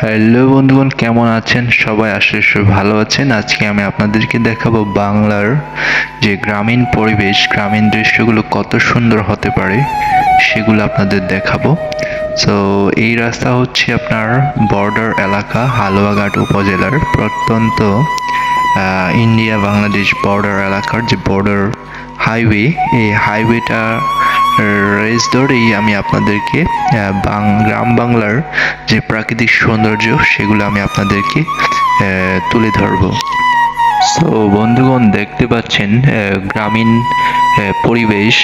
Hello বন্ধুগণ, কেমন আছেন সবাই? আসলে সবাই ভালো আছেন। আজকে আমি আপনাদেরকে দেখাবো বাংলার যে গ্রামীণ পরিবেশ, গ্রামীণ দৃশ্যগুলো কত সুন্দর হতে পারে সেগুলো আপনাদের দেখাবো। সো এই রাস্তা হচ্ছে আপনার বর্ডার এলাকা, হালুয়াঘাট উপজেলার প্রত্যন্ত ইন্ডিয়া বাংলাদেশ বর্ডার এলাকার যে বর্ডার হাইওয়ে, এই হাইওয়েটা রেস ধরেই আমি আপনাদেরকে গ্রাম বাংলার যে প্রাকৃতিক সৌন্দর্য সেগুলো আমি আপনাদেরকে তুলে ধরবো। সো বন্ধুগণ, দেখতে পাচ্ছেন গ্রামীণ পরিবেশ,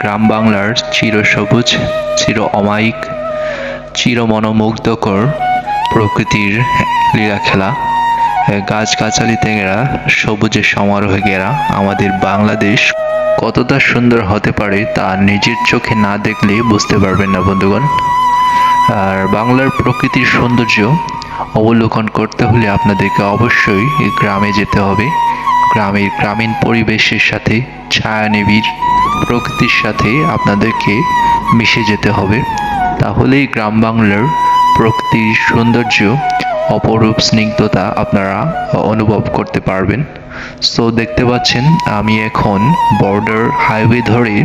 গ্রাম বাংলার চিরসবুজ, চির অমায়িক, চির মনোমুগ্ধকর প্রকৃতির লীলাখেলা, গাছগাছালিতে ঘেরা, সবুজে সমারোহে ঘেরা আমাদের বাংলাদেশ কতটা সুন্দর হতে পারে তা নিজের চোখে না দেখলে বুঝতে পারবেন না বন্ধুগণ। আর বাংলার প্রকৃতির সৌন্দর্য অবলোকন করতে হলে আপনাদেরকে অবশ্যই গ্রামে যেতে হবে। গ্রামের গ্রামীণ পরিবেশের সাথে, ছায়ানিবিড় প্রকৃতির সাথে আপনাদেরকে মিশে যেতে হবে। তাহলেই গ্রাম বাংলার প্রকৃতির সৌন্দর্য, অপরূপ স্নিগ্ধতা আপনারা অনুভব করতে পারবেন। সো দেখতে পাচ্ছেন আমি এখন বর্ডার হাইওয়ে ধরে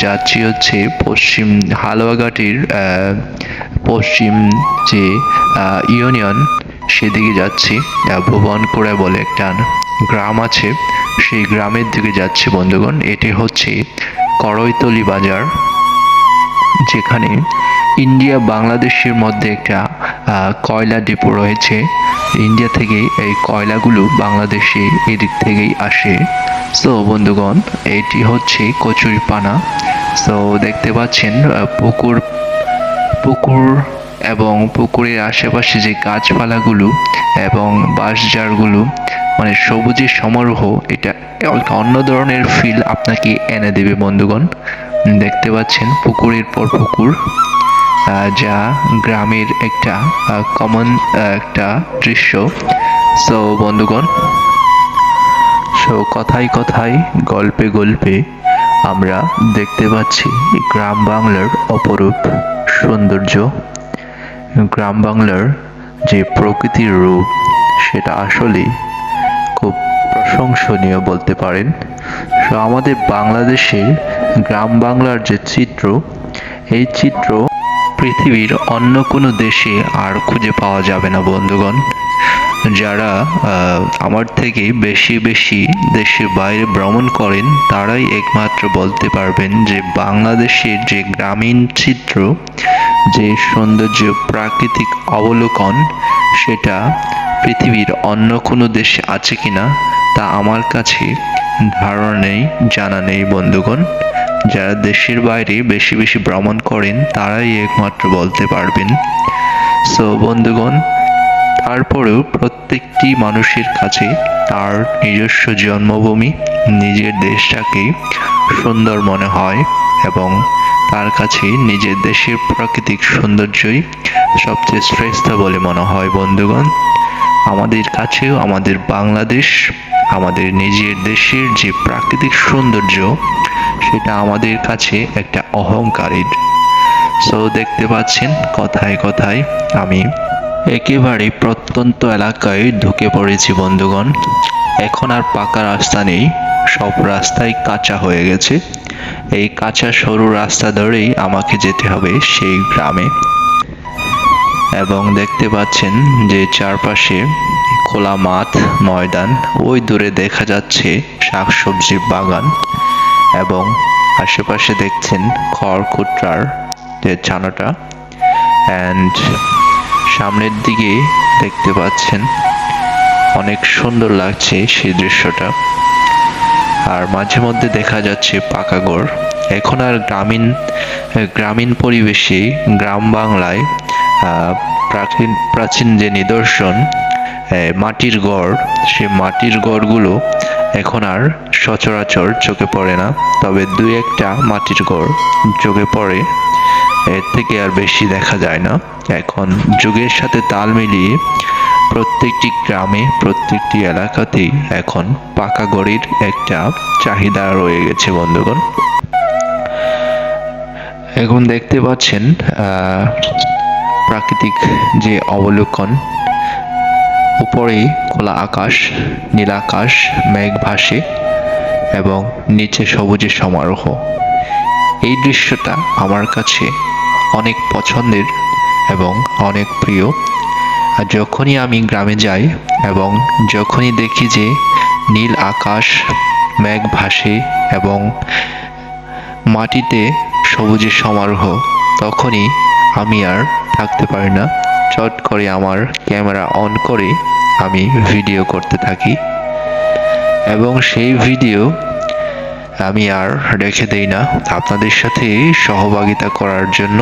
যাচ্ছি হচ্ছে পশ্চিম হালুয়াঘাটের পশ্চিম যে ইউনিয়ন, সেদিকে যাচ্ছি। ভুবনকুড়া বলে একটা গ্রাম আছে, সেই গ্রামের দিকে যাচ্ছি বন্ধুগণ। এটি হচ্ছে করইতলি বাজার, যেখানে ইন্ডিয়া বাংলাদেশের মধ্যে একটা কয়লা ডিপো রয়েছে। ইন্ডিয়া থেকে এই কয়লাগুলো বাংলাদেশে এদিক থেকেই আসে। সো বন্ধুগণ, এটি হচ্ছে কচুরিপানা। সো দেখতে পাচ্ছেন পুকুর পুকুর এবং পুকুরের আশেপাশে যে গাছপালাগুলো এবং বাঁশঝাড়গুলো, মানে সবুজের সমারোহ, এটা অন্য ধরনের ফিল আপনাকে এনে দেবে বন্ধুগণ। দেখতে পাচ্ছেন পুকুরের পর পুকুর, যা গ্রামের একটা কমন একটা দৃশ্য। সো বন্ধুগণ, কথায় কথায়, গল্পে গল্পে আমরা দেখতে পাচ্ছি গ্রাম বাংলার অপরূপ সৌন্দর্য। গ্রাম বাংলার যে প্রকৃতির রূপ, সেটা আসলেই খুব প্রশংসনীয় বলতে পারেন। সো আমাদের বাংলাদেশের গ্রাম বাংলার যে চিত্র, এই চিত্র পৃথিবীর অন্য কোনো দেশে আর খুঁজে পাওয়া যাবে না বন্ধুগণ। যারা আমার থেকে বেশি বেশি দেশের বাইরে ভ্রমণ করেন, তারাই একমাত্র বলতে পারবেন যে বাংলাদেশের যে গ্রামীণ চিত্র, যে সৌন্দর্য, প্রাকৃতিক অবলোকন, সেটা পৃথিবীর অন্য কোনো দেশে আছে কিনা তা আমার কাছে ধারণা নেই, জানা নেই বন্ধুগণ। যারা দেশের বাইরে বেশি বেশি ভ্রমণ করেন, তারাই একমাত্র বলতে পারবেন। সো বন্ধুগণ, তারপরেও প্রত্যেকটি মানুষের কাছে তার নিজস্ব জন্মভূমি, নিজের দেশটাকে সুন্দর মনে হয় এবং তার কাছে নিজের দেশের প্রাকৃতিক সৌন্দর্যই সবচেয়ে শ্রেষ্ঠ বলে মনে হয় বন্ধুগণ। আমাদের কাছেও আমাদের বাংলাদেশ, আমাদের নিজের দেশের যে প্রাকৃতিক সৌন্দর্য, সেটা আমাদের কাছে একটা অহংকারের। সো দেখতে পাচ্ছেন কথায় কথায় আমি একেবারে প্রত্যন্ত এলাকায় ঢুকে পড়েছি বন্ধুগণ। এখন আর পাকা রাস্তা নেই, সব রাস্তাই কাঁচা হয়ে গেছে। এই কাঁচা সরু রাস্তা ধরেই আমাকে যেতে হবে সেই গ্রামে। এবং দেখতে পাচ্ছেন যে চারপাশে খোলা মাঠ, ময়দান, ওই দূরে দেখা যাচ্ছে শাকসবজির বাগান এবং আশেপাশে দেখছেন খড়কুটরার যে ছানাটা। অ্যান্ড সামনের দিকে দেখতে পাচ্ছেন অনেক সুন্দর লাগছে সেই দৃশ্যটা। আর মাঝে মধ্যে দেখা যাচ্ছে পাকা ঘর। এখন আর গ্রামীণ পরিবেশে, গ্রাম বাংলায় প্রাচীন যে নিদর্শন মাটির ঘর, সে মাটির ঘরগুলো এখন আর সচরাচর চোখে পড়ে না। তবে দুই একটা মাটির ঘর চোখে পড়ে, এর থেকে আর বেশি দেখা যায় না। এখন যুগের সাথে তাল মিলিয়ে প্রত্যেকটি গ্রামে, প্রত্যেকটি এলাকাতেই এখন পাকা ঘরের একটা চাহিদা রয়ে গেছে বন্ধুগণ। এখন দেখতে পাচ্ছেন প্রাকৃতিক যে অবলোকন, উপরে খোলা আকাশ, নীল আকাশ, মেঘ ভাসে এবং নিচে সবুজের সমারোহ। এই দৃশ্যটা আমার কাছে অনেক পছন্দের এবং অনেক প্রিয়। আর যখনই আমি গ্রামে যাই এবং যখনই দেখি যে নীল আকাশ, মেঘ ভাসে এবং মাটিতে সবুজের সমারোহ, তখনই আমি আর থাকতে পারি না। চট করে আমার ক্যামেরা অন করে আমি ভিডিও করতে থাকি এবং সেই ভিডিও আমি আর রেখে দেই না, আপনাদের সাথে সহভাগিতা করার জন্য,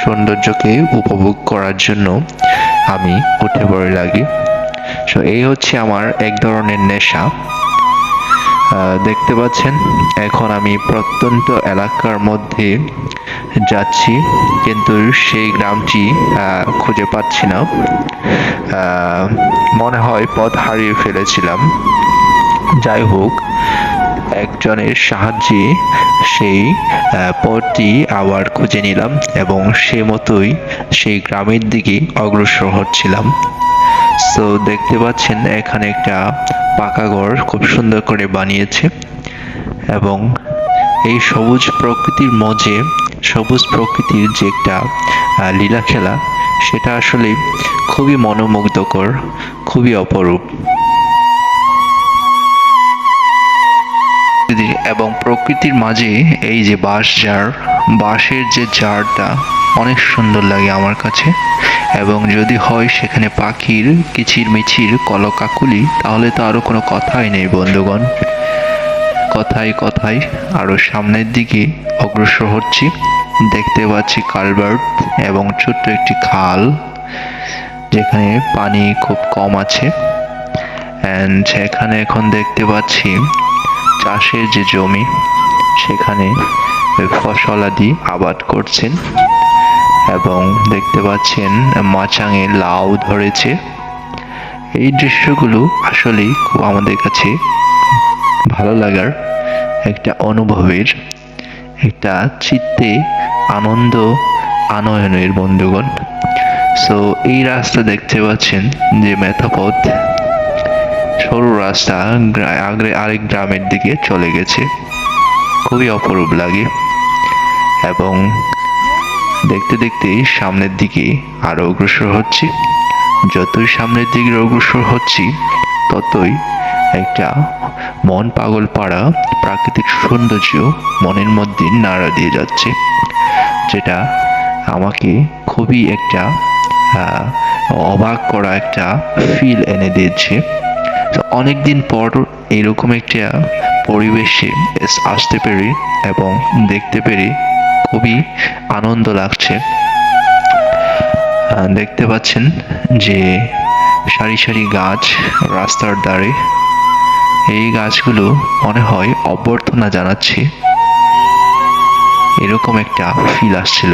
সৌন্দর্যকে উপভোগ করার জন্য আমি উঠে পড়ে লাগি। সো এই হচ্ছে আমার এক ধরনের নেশা। দেখতে পাচ্ছেন এখন আমি প্রত্যন্ত এলাকার মধ্যে যাচ্ছি, কিন্তু সেই গ্রামটি খুঁজে পাচ্ছি না। মনে হয় পথ হারিয়ে ফেলেছিলাম। যাই হোক, একজনের সাহায্যে সেই পথটি আবার খুঁজে নিলাম এবং সে মতোই সেই গ্রামের দিকে অগ্রসর হচ্ছিলাম। সো দেখতে পাচ্ছেন এখানে একটা পাকা ঘর খুব সুন্দর করে বানিয়েছে এবং এই সবুজ প্রকৃতির মাঝে, সবুজ প্রকৃতির যে একটা লীলা খেলা, সেটা আসলে খুবই মনোমুগ্ধকর, খুবই অপরূপ। এবং প্রকৃতির মাঝে এই যে বাঁশের যে ঝাড়টা অনেক সুন্দর লাগে আমার কাছে। এবং যদি হয় সেখানে পাখির কিচির মিচির কলকাকুলি, তাহলে তো আরো কোনো কথাই নেই বন্ধুগণ। কথায় কথায় আরো সামনের দিকে অগ্রসর হচ্ছি। দেখতে পাচ্ছি কালভার্ট এবং ছোট্ট একটি খাল, যেখানে পানি খুব কম আছে। অ্যান্ড এখানে এখন দেখতে পাচ্ছি চাষের যে জমি, সেখানে ফসলাদি আবাদ করছেন এবং দেখতে পাচ্ছেন মাচাঙে লাউ ধরেছে। এই দৃশ্যগুলো আসলেই খুব আমাদের কাছে ভালো লাগার একটা অনুভবের, একটা চিত্তে আনন্দ আনয়নের বন্ধুগণ। সো এই রাস্তা দেখতে পাচ্ছেন যে মেথাপথ, সরু রাস্তা আরেক গ্রামের দিকে চলে গেছে। খুবই অপরূপ লাগে এবং দেখতে দেখতে সামনের দিকে আরো অগ্রসর হচ্ছি। যতই সামনের দিকে অগ্রসর হচ্ছি, ততই একটা মন পাগল পাড়া প্রাকৃতিক সৌন্দর্য মনের মধ্যে নাড়া দিয়ে যাচ্ছে, যেটা আমাকে খুবই একটা অবাক করা একটা ফিল এনে দিয়েছে। তো অনেকদিন পর এরকম একটা পরিবেশে আসতে পেরে এবং দেখতে পেরে খুবই আনন্দ লাগছে। দেখতে পাচ্ছেন যে সারি সারি গাছ রাস্তার ধারে, এই গাছগুলো মনে হয় অভ্যর্থনা জানাচ্ছে, এরকম একটা ফিল আসছিল।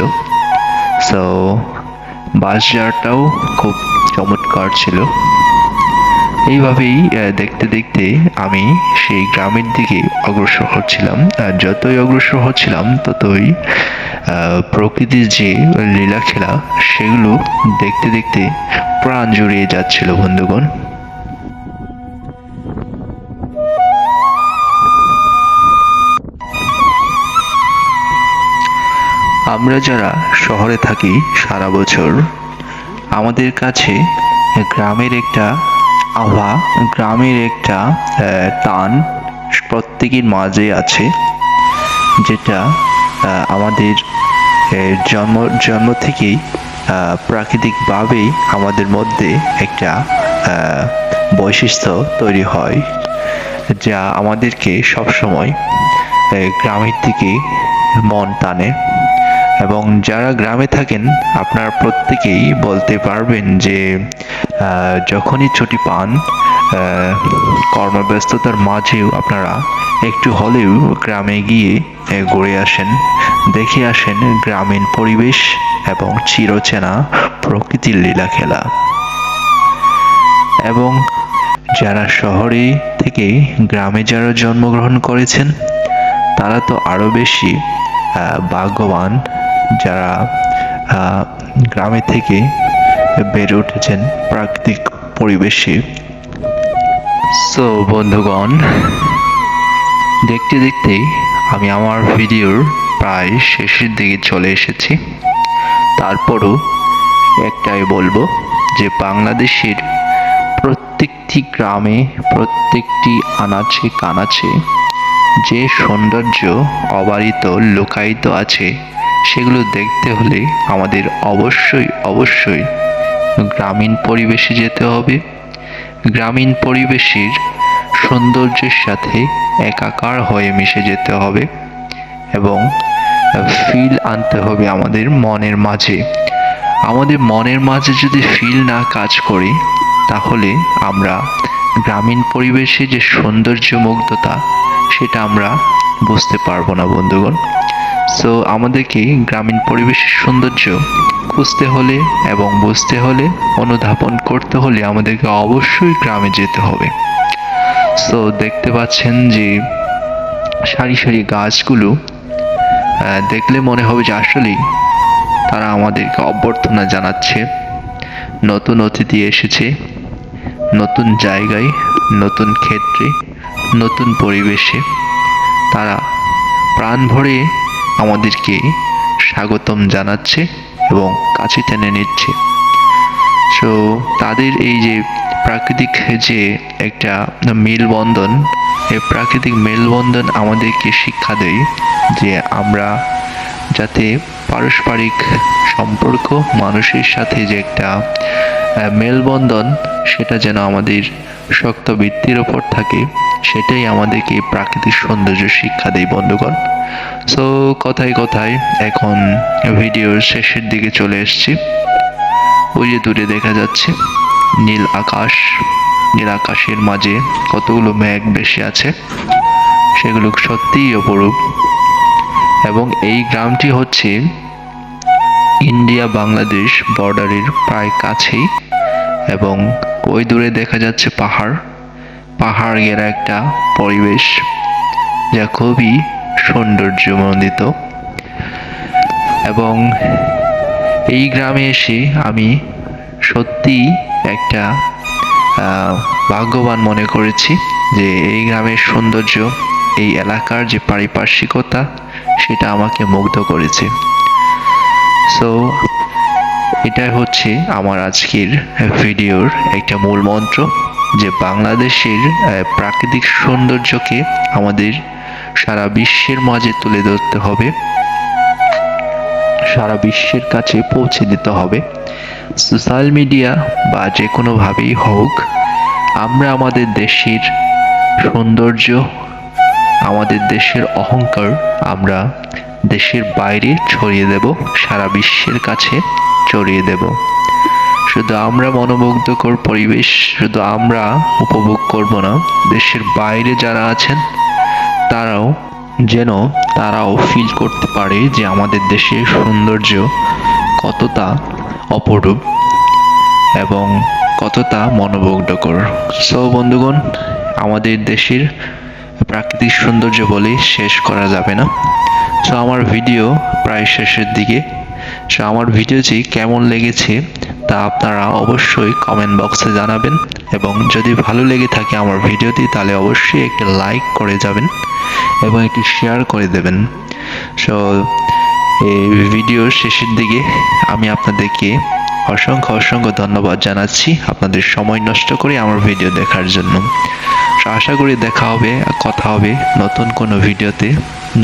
সো বাসটাও খুব চমৎকার ছিল। এইভাবেই দেখতে দেখতে আমি সেই গ্রামের দিকে অগ্রসর হচ্ছিলাম। আর যতই অগ্রসর হচ্ছিলাম, ততই প্রকৃতির যে লীলা খেলা, সেগুলো দেখতে দেখতে প্রাণ জুড়িয়ে যাচ্ছিল বন্ধুগণ। আমরা যারা শহরে থাকি সারা বছর, আমাদের কাছে গ্রামের একটা আভা, গ্রামের একটা টান প্রত্যেকের মাঝে আছে, যেটা আমাদের জন্ম থেকেই প্রাকৃতিকভাবেই আমাদের মধ্যে একটা বৈশিষ্ট্য তৈরি হয়, যা আমাদেরকে সবসময় গ্রামের দিকে মন টানে। এবং যারা গ্রামে থাকেন, আপনারা প্রত্যেকেই বলতে পারবেন যে যখনই ছুটি পান, কর্মব্যস্ততার মাঝেও আপনারা একটু হলেও গ্রামে গিয়ে ঘুরে আসেন, দেখে আসেন গ্রামীণ পরিবেশ এবং চিরচেনা প্রকৃতির লীলা খেলা। এবং যারা শহরে থেকে গ্রামে যারা জন্মগ্রহণ করেছেন, তারা তো আরো বেশি ভাগ্যবান, যারা গ্রামে থেকে বেড়ে উঠেছেন প্রাকৃতিক পরিবেশে। সো বন্ধুগণ, দেখতে দেখতে আমি আমার ভিডিওর প্রায় শেষের দিকে চলে এসেছি। তারপরও একটাই বলবো যে বাংলাদেশের প্রত্যেকটি গ্রামে, প্রত্যেকটি আনাচে কানাচে যে সৌন্দর্য অবারিত লুকায়িত আছে, সেগুলো দেখতে হলে আমাদের অবশ্যই গ্রামীণ পরিবেশে যেতে হবে। গ্রামীণ পরিবেশের সৌন্দর্যের সাথে একাকার হয়ে মিশে যেতে হবে এবং ফিল আনতে হবে আমাদের মনের মাঝে। আমাদের মনের মাঝে যদি ফিল না কাজ করে, তাহলে আমরা গ্রামীণ পরিবেশে যে সৌন্দর্য মুগ্ধতা, সেটা আমরা বুঝতে পারবো না বন্ধুগণ। সো আমাদেরকে গ্রামীণ পরিবেশের সৌন্দর্য খুঁজতে হলে এবং বুঝতে হলে, অনুধাবন করতে হলে আমাদেরকে অবশ্যই গ্রামে যেতে হবে। সো দেখতে পাচ্ছেন যে সারি সারি গাছগুলো দেখলে মনে হবে যে আসলেই তারা আমাদেরকে অভ্যর্থনা জানাচ্ছে। নতুন অতিথি এসেছে, নতুন জায়গায়, নতুন ক্ষেত্রে, নতুন পরিবেশে তারা প্রাণ ভরে আমাদেরকে স্বাগতম জানাচ্ছে এবং কাছে টেনে নিচ্ছে। সো তাদের এই যে প্রাকৃতিক যে একটা মেলবন্ধন, এই প্রাকৃতিক মেলবন্ধন আমাদেরকে শিক্ষা দেয় যে আমরা যাতে পারস্পরিক সম্পর্ক, মানুষের সাথে যে একটা মেলবন্ধন, সেটা যেন আমাদের শক্ত ভিত্তির ওপর থাকে, সেটাই আমাদেরকে প্রাকৃতিক সৌন্দর্য শিক্ষা দেয় বন্ধুগণ। সো কথায় কথায় এখন ভিডিওর শেষের দিকে চলে এসেছি। ওই যে দূরে দেখা যাচ্ছে নীল আকাশ, নীল আকাশের মাঝে কতগুলো মেঘ ভেসে আছে, সেগুলো সত্যিই অপরূপ। এবং এই গ্রামটি হচ্ছে ইন্ডিয়া বাংলাদেশ বর্ডারের প্রায় কাছেই, এবং ওই দূরে দেখা যাচ্ছে পাহাড় ঘেরা একটা পরিবেশ, যা খুবই সৌন্দর্যমণ্ডিত। এবং এই গ্রামে এসে আমি সত্যিই একটা ভাগ্যবান মনে করেছি যে এই গ্রামের সৌন্দর্য, এই এলাকার যে পারিপার্শ্বিকতা, সেটা আমাকে মুগ্ধ করেছে। সো এটাই হচ্ছে আমার আজকের ভিডিওর একটা মূল মন্ত্র, যে বাংলাদেশের প্রাকৃতিক সৌন্দর্যকে আমাদের সারা বিশ্বের মাঝে তুলে ধরতে হবে, সারা বিশ্বের কাছে পৌঁছে দিতে হবে। সোশ্যাল মিডিয়া বা যে কোনোভাবেই হোক, আমরা আমাদের দেশের সৌন্দর্য, আমাদের দেশের অহংকার আমরা দেশের বাইরে ছড়িয়ে দেব, সারা বিশ্বের কাছে ছড়িয়ে দেব। শুধু আমরা মনোমুগ্ধকর পরিবেশ শুধু আমরা উপভোগ করব না, দেশের বাইরে যারা আছেন তারাও ফিল করতে পারে যে আমাদের দেশের সৌন্দর্য কতটা অপরূপ এবং কতটা মনোমুগ্ধকর। সো বন্ধুগণ, আমাদের দেশের প্রাকৃতিক সৌন্দর্য বলে শেষ করা যাবে না। সো আমার ভিডিও প্রায় শেষের দিকে। সো আমার ভিডিওটি কেমন লেগেছে তা আপনারা অবশ্যই কমেন্ট বক্সে জানাবেন, এবং যদি ভালো লেগে থাকে আমার ভিডিওটি, তাহলে অবশ্যই একটি লাইক করে যাবেন এবং একটি শেয়ার করে দেবেন। সো এই ভিডিওর শেষের দিকে আমি আপনাদেরকে অসংখ্য ধন্যবাদ জানাচ্ছি আপনাদের সময় নষ্ট করে আমার ভিডিও দেখার জন্য। সো আশা করি দেখা হবে, কথা হবে নতুন কোনো ভিডিওতে,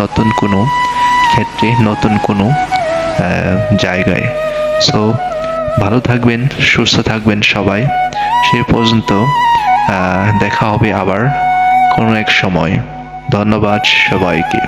নতুন কোনো ক্ষেত্রে, নতুন কোনো জায়গায়। সো ভালো থাকবেন, সুস্থ থাকবেন সবাই। সে পর্যন্ত দেখা হবে আবার কোনো এক সময়। ধন্যবাদ সবাইকে।